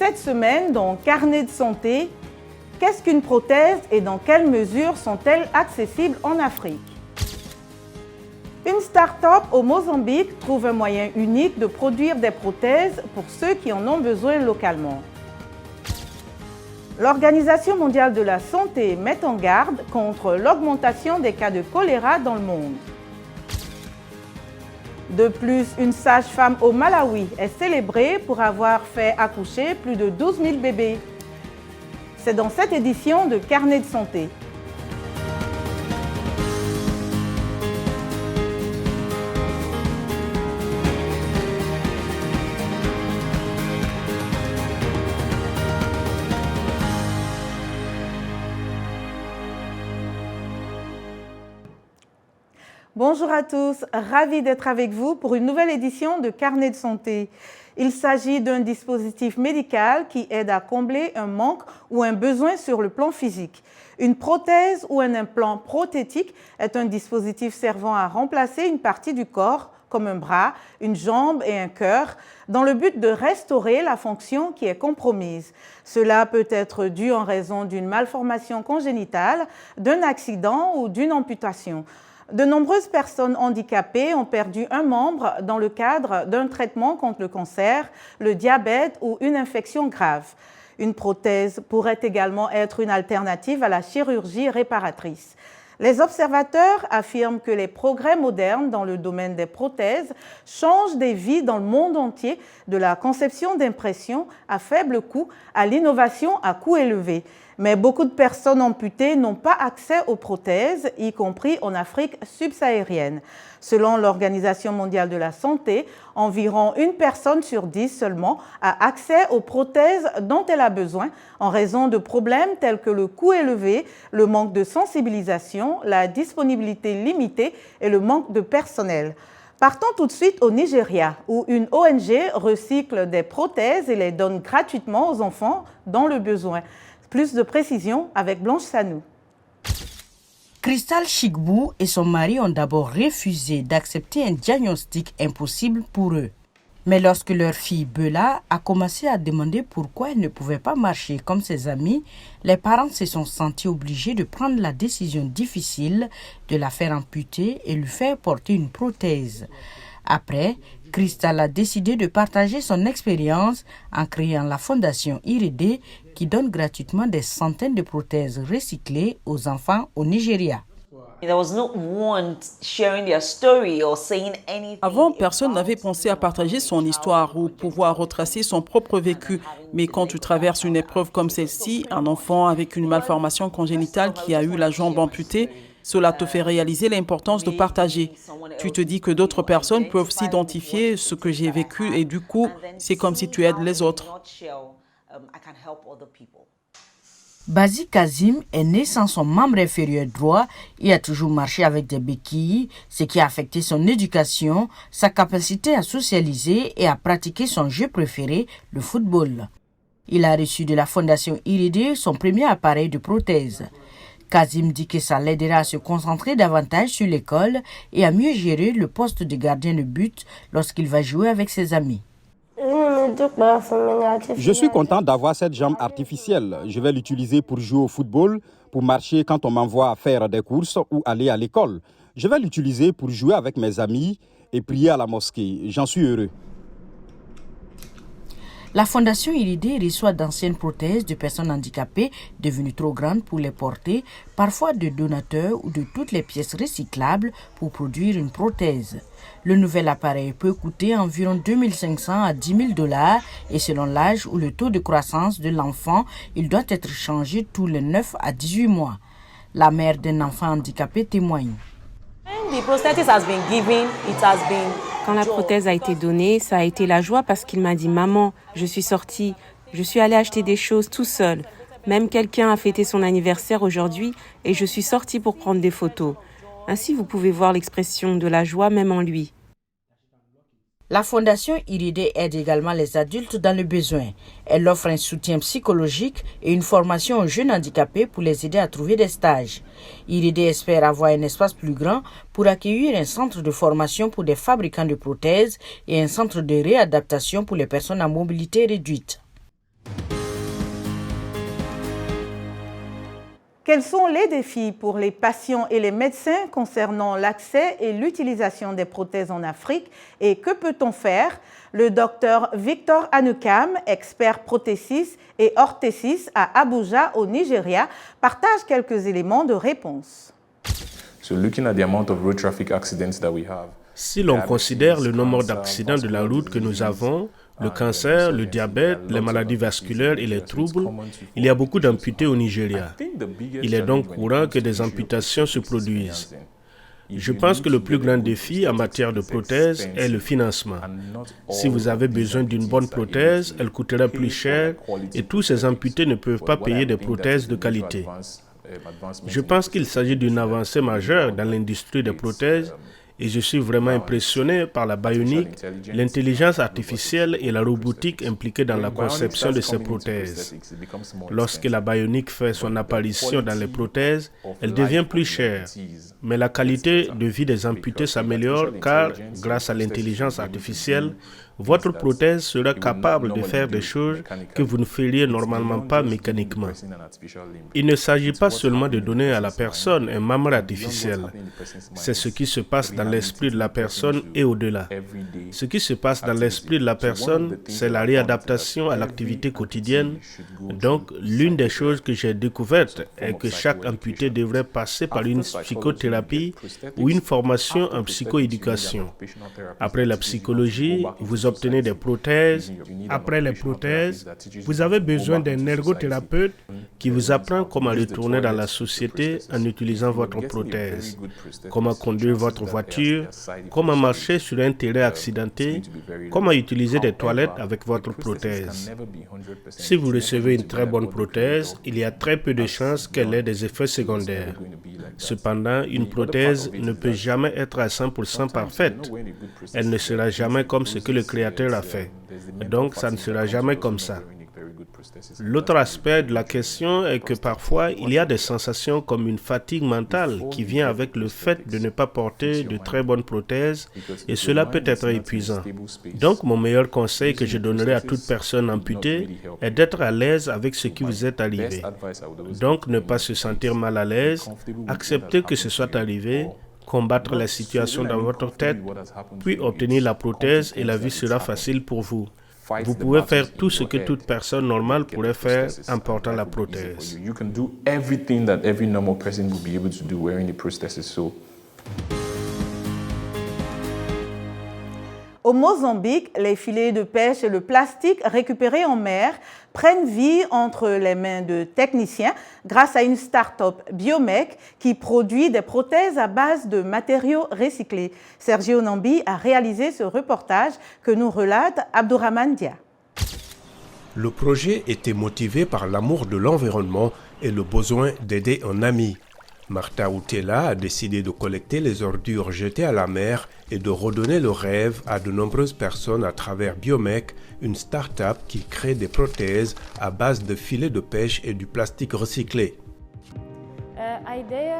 Cette semaine, dans Carnet de santé, qu'est-ce qu'une prothèse et dans quelle mesure sont-elles accessibles en Afrique? Une start-up au Mozambique trouve un moyen unique de produire des prothèses pour ceux qui en ont besoin localement. L'Organisation mondiale de la santé met en garde contre l'augmentation des cas de choléra dans le monde. De plus, une sage-femme au Malawi est célébrée pour avoir fait accoucher plus de 12 000 bébés. C'est dans cette édition de Carnet de santé. Bonjour à tous, ravi d'être avec vous pour une nouvelle édition de Carnet de santé. Il s'agit d'un dispositif médical qui aide à combler un manque ou un besoin sur le plan physique. Une prothèse ou un implant prothétique est un dispositif servant à remplacer une partie du corps, comme un bras, une jambe et un cœur, dans le but de restaurer la fonction qui est compromise. Cela peut être dû en raison d'une malformation congénitale, d'un accident ou d'une amputation. De nombreuses personnes handicapées ont perdu un membre dans le cadre d'un traitement contre le cancer, le diabète ou une infection grave. Une prothèse pourrait également être une alternative à la chirurgie réparatrice. Les observateurs affirment que les progrès modernes dans le domaine des prothèses changent des vies dans le monde entier, de la conception d'impressions à faible coût à l'innovation à coût élevé. Mais beaucoup de personnes amputées n'ont pas accès aux prothèses, y compris en Afrique subsaharienne. Selon l'Organisation mondiale de la santé, environ 1 personne sur 10 seulement a accès aux prothèses dont elle a besoin en raison de problèmes tels que le coût élevé, le manque de sensibilisation, la disponibilité limitée et le manque de personnel. Partons tout de suite au Nigeria, où une ONG recycle des prothèses et les donne gratuitement aux enfants dans le besoin. Plus de précisions avec Blanche Sanou. Crystal Chikbou et son mari ont d'abord refusé d'accepter un diagnostic impossible pour eux. Mais lorsque leur fille Bella a commencé à demander pourquoi elle ne pouvait pas marcher comme ses amis, les parents se sont sentis obligés de prendre la décision difficile de la faire amputer et lui faire porter une prothèse. Après, Crystal a décidé de partager son expérience en créant la fondation Irede qui donne gratuitement des centaines de prothèses recyclées aux enfants au Nigeria. Avant, personne n'avait pensé à partager son histoire ou pouvoir retracer son propre vécu. Mais quand tu traverses une épreuve comme celle-ci, un enfant avec une malformation congénitale qui a eu la jambe amputée, cela te fait réaliser l'importance de partager. Tu te dis que d'autres personnes peuvent s'identifier à ce que j'ai vécu et du coup, c'est comme si tu aides les autres. Bazi Kazim est né sans son membre inférieur droit et a toujours marché avec des béquilles, ce qui a affecté son éducation, sa capacité à socialiser et à pratiquer son jeu préféré, le football. Il a reçu de la fondation Irede son premier appareil de prothèse. Kazim dit que ça l'aidera à se concentrer davantage sur l'école et à mieux gérer le poste de gardien de but lorsqu'il va jouer avec ses amis. Je suis content d'avoir cette jambe artificielle. Je vais l'utiliser pour jouer au football, pour marcher quand on m'envoie faire des courses ou aller à l'école. Je vais l'utiliser pour jouer avec mes amis et prier à la mosquée. J'en suis heureux. La fondation Irede reçoit d'anciennes prothèses de personnes handicapées devenues trop grandes pour les porter, parfois de donateurs ou de toutes les pièces recyclables pour produire une prothèse. Le nouvel appareil peut coûter environ 2 500 à 10 000 $ et selon l'âge ou le taux de croissance de l'enfant, il doit être changé tous les 9 à 18 mois. La mère d'un enfant handicapé témoigne. Quand la prothèse a été donnée, ça a été la joie parce qu'il m'a dit « Maman, je suis sortie, je suis allée acheter des choses tout seul. Même quelqu'un a fêté son anniversaire aujourd'hui et je suis sortie pour prendre des photos. » Ainsi, vous pouvez voir l'expression de la joie même en lui. La fondation Irede aide également les adultes dans le besoin. Elle offre un soutien psychologique et une formation aux jeunes handicapés pour les aider à trouver des stages. Irede espère avoir un espace plus grand pour accueillir un centre de formation pour des fabricants de prothèses et un centre de réadaptation pour les personnes à mobilité réduite. Quels sont les défis pour les patients et les médecins concernant l'accès et l'utilisation des prothèses en Afrique et que peut-on faire? Le docteur Victor Anukam, expert prothésiste et orthésiste à Abuja au Nigeria, partage quelques éléments de réponse. Si l'on considère le nombre d'accidents de la route que nous avons, le cancer, le diabète, les maladies vasculaires et les troubles, il y a beaucoup d'amputés au Nigeria. Il est donc courant que des amputations se produisent. Je pense que le plus grand défi en matière de prothèses est le financement. Si vous avez besoin d'une bonne prothèse, elle coûtera plus cher et tous ces amputés ne peuvent pas payer des prothèses de qualité. Je pense qu'il s'agit d'une avancée majeure dans l'industrie des prothèses et je suis vraiment impressionné par la bionique, l'intelligence artificielle et la robotique impliquées dans la conception de ces prothèses. Lorsque la bionique fait son apparition dans les prothèses, elle devient plus chère. Mais la qualité de vie des amputés s'améliore car, grâce à l'intelligence artificielle, votre prothèse sera capable de faire des choses que vous ne feriez normalement pas mécaniquement. Il ne s'agit pas seulement de donner à la personne un membre artificiel. C'est ce qui se passe dans l'esprit de la personne et au-delà. Ce qui se passe dans l'esprit de la personne, c'est la réadaptation à l'activité quotidienne. Donc, l'une des choses que j'ai découvertes est que chaque amputé devrait passer par une psychothérapie ou une formation en psychoéducation. Après la psychologie, vous obtenez des prothèses. Après les prothèses, vous avez besoin d'un ergothérapeute qui vous apprend comment retourner dans la société en utilisant votre prothèse, comment conduire votre voiture, comment marcher sur un terrain accidenté, comment utiliser des toilettes avec votre prothèse. Si vous recevez une très bonne prothèse, il y a très peu de chances qu'elle ait des effets secondaires. Cependant, une prothèse ne peut jamais être à 100% parfaite. Elle ne sera jamais comme ce que le Créateur a fait. Donc, ça ne sera jamais comme ça. L'autre aspect de la question est que parfois, il y a des sensations comme une fatigue mentale qui vient avec le fait de ne pas porter de très bonnes prothèses et cela peut être épuisant. Donc, mon meilleur conseil que je donnerai à toute personne amputée est d'être à l'aise avec ce qui vous est arrivé. Donc, ne pas se sentir mal à l'aise, accepter que ce soit arrivé, combattre la situation dans votre tête, puis obtenir la prothèse et la vie sera facile pour vous. Vous pouvez faire tout ce que toute personne normale pourrait faire en portant la prothèse. Au Mozambique, les filets de pêche et le plastique récupérés en mer prennent vie entre les mains de techniciens grâce à une start-up Biomec qui produit des prothèses à base de matériaux recyclés. Sergio Nambi a réalisé ce reportage que nous relate Abdourahmane Dia. Le projet était motivé par l'amour de l'environnement et le besoin d'aider un ami. Martha Outela a décidé de collecter les ordures jetées à la mer et de redonner le rêve à de nombreuses personnes à travers Biomec, une start-up qui crée des prothèses à base de filets de pêche et du plastique recyclé.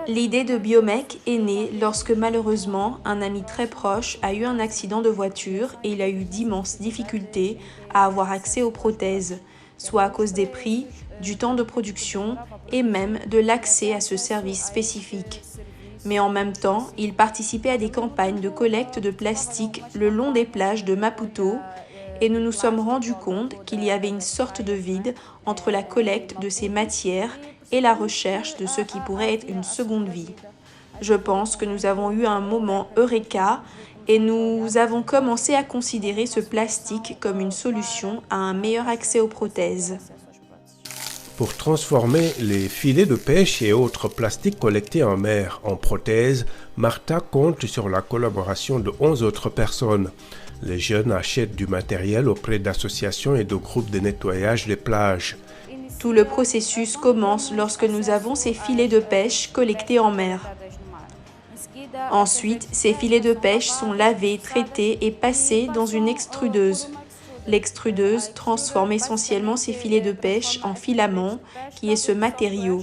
L'idée de Biomec est née lorsque malheureusement un ami très proche a eu un accident de voiture et il a eu d'immenses difficultés à avoir accès aux prothèses, soit à cause des prix, du temps de production et même de l'accès à ce service spécifique. Mais en même temps, il participait à des campagnes de collecte de plastique le long des plages de Maputo et nous nous sommes rendus compte qu'il y avait une sorte de vide entre la collecte de ces matières et la recherche de ce qui pourrait être une seconde vie. Je pense que nous avons eu un moment eureka et nous avons commencé à considérer ce plastique comme une solution à un meilleur accès aux prothèses. Pour transformer les filets de pêche et autres plastiques collectés en mer en prothèses, Martha compte sur la collaboration de 11 autres personnes. Les jeunes achètent du matériel auprès d'associations et de groupes de nettoyage des plages. Tout le processus commence lorsque nous avons ces filets de pêche collectés en mer. Ensuite, ces filets de pêche sont lavés, traités et passés dans une extrudeuse. L'extrudeuse transforme essentiellement ces filets de pêche en filaments, qui est ce matériau.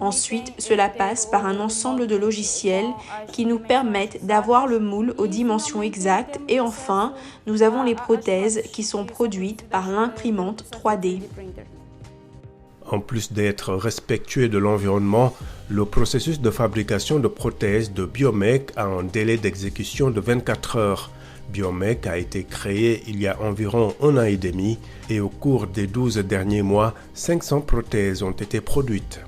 Ensuite, cela passe par un ensemble de logiciels qui nous permettent d'avoir le moule aux dimensions exactes. Et enfin, nous avons les prothèses qui sont produites par l'imprimante 3D. En plus d'être respectueux de l'environnement, le processus de fabrication de prothèses de Biomec a un délai d'exécution de 24 heures. Biomec a été créé il y a environ 1 an et demi et au cours des 12 derniers mois, 500 prothèses ont été produites.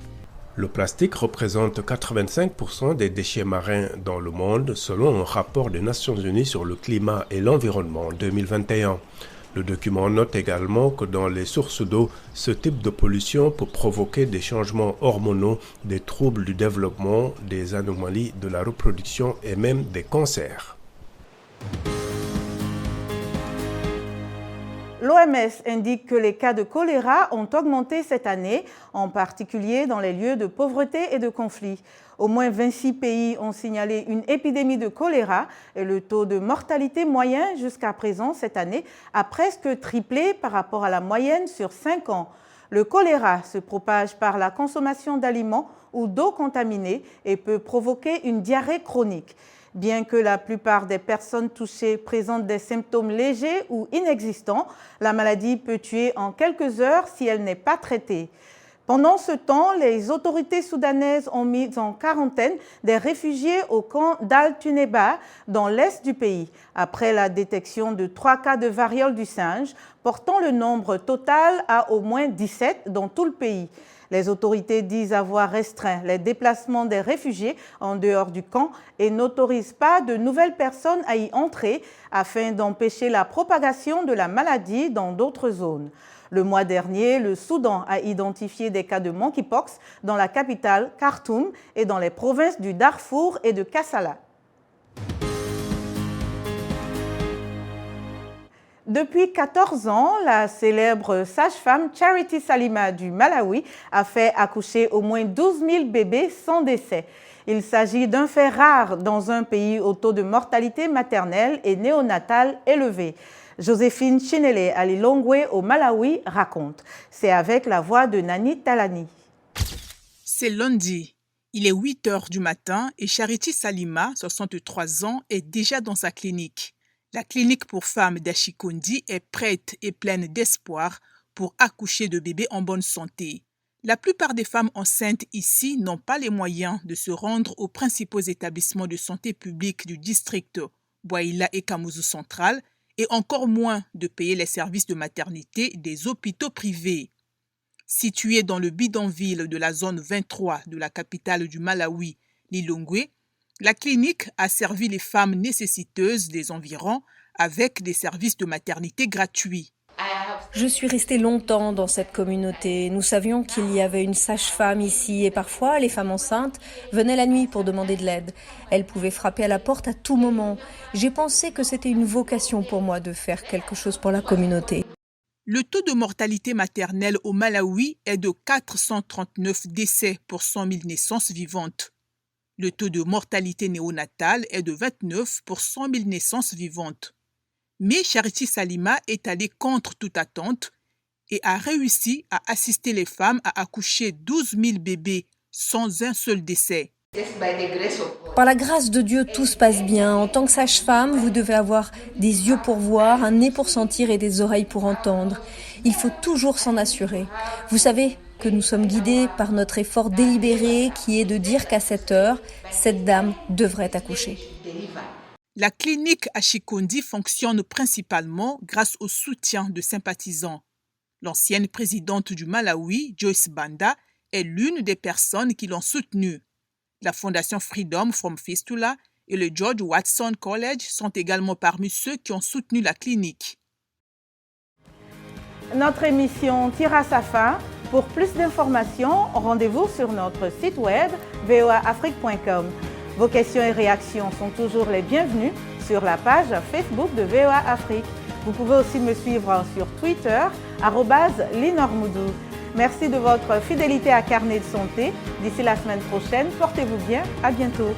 Le plastique représente 85% des déchets marins dans le monde selon un rapport des Nations Unies sur le climat et l'environnement en 2021. Le document note également que dans les sources d'eau, ce type de pollution peut provoquer des changements hormonaux, des troubles du développement, des anomalies de la reproduction et même des cancers. L'OMS indique que les cas de choléra ont augmenté cette année, en particulier dans les lieux de pauvreté et de conflit. Au moins 26 pays ont signalé une épidémie de choléra et le taux de mortalité moyen jusqu'à présent cette année a presque triplé par rapport à la moyenne sur 5 ans. Le choléra se propage par la consommation d'aliments ou d'eau contaminée et peut provoquer une diarrhée chronique. Bien que la plupart des personnes touchées présentent des symptômes légers ou inexistants, la maladie peut tuer en quelques heures si elle n'est pas traitée. Pendant ce temps, les autorités soudanaises ont mis en quarantaine des réfugiés au camp d'Al-Tuneba, dans l'est du pays, après la détection de 3 cas de variole du singe, portant le nombre total à au moins 17 dans tout le pays. Les autorités disent avoir restreint les déplacements des réfugiés en dehors du camp et n'autorisent pas de nouvelles personnes à y entrer afin d'empêcher la propagation de la maladie dans d'autres zones. Le mois dernier, le Soudan a identifié des cas de monkeypox dans la capitale Khartoum et dans les provinces du Darfour et de Kassala. Depuis 14 ans, la célèbre sage-femme Charity Salima du Malawi a fait accoucher au moins 12 000 bébés sans décès. Il s'agit d'un fait rare dans un pays au taux de mortalité maternelle et néonatale élevé. Joséphine Chinele à Lilongwe au Malawi raconte. C'est avec la voix de Nani Talani. C'est lundi. Il est 8 heures du matin et Charity Salima, 63 ans, est déjà dans sa clinique. La clinique pour femmes d'Achikondi est prête et pleine d'espoir pour accoucher de bébés en bonne santé. La plupart des femmes enceintes ici n'ont pas les moyens de se rendre aux principaux établissements de santé publique du district Bwaila et Kamuzu Central et encore moins de payer les services de maternité des hôpitaux privés. Située dans le bidonville de la zone 23 de la capitale du Malawi, Lilongwe, la clinique a servi les femmes nécessiteuses des environs avec des services de maternité gratuits. Je suis restée longtemps dans cette communauté. Nous savions qu'il y avait une sage-femme ici et parfois les femmes enceintes venaient la nuit pour demander de l'aide. Elles pouvaient frapper à la porte à tout moment. J'ai pensé que c'était une vocation pour moi de faire quelque chose pour la communauté. Le taux de mortalité maternelle au Malawi est de 439 décès pour 100 000 naissances vivantes. Le taux de mortalité néonatale est de 29 pour 100 000 naissances vivantes. Mais Charity Salima est allée contre toute attente et a réussi à assister les femmes à accoucher 12 000 bébés sans un seul décès. Par la grâce de Dieu, tout se passe bien. En tant que sage-femme, vous devez avoir des yeux pour voir, un nez pour sentir et des oreilles pour entendre. Il faut toujours s'en assurer. Vous savez que nous sommes guidés par notre effort délibéré qui est de dire qu'à cette heure, cette dame devrait accoucher. La clinique Achikondi fonctionne principalement grâce au soutien de sympathisants. L'ancienne présidente du Malawi, Joyce Banda, est l'une des personnes qui l'ont soutenue. La fondation Freedom from Fistula et le George Watson College sont également parmi ceux qui ont soutenu la clinique. Notre émission tire à sa fin. Pour plus d'informations, rendez-vous sur notre site web voaafrique.com. Vos questions et réactions sont toujours les bienvenues sur la page Facebook de VOA Afrique. Vous pouvez aussi me suivre sur Twitter, @linormoudou. Merci de votre fidélité à Carnet de Santé. D'ici la semaine prochaine, portez-vous bien. À bientôt.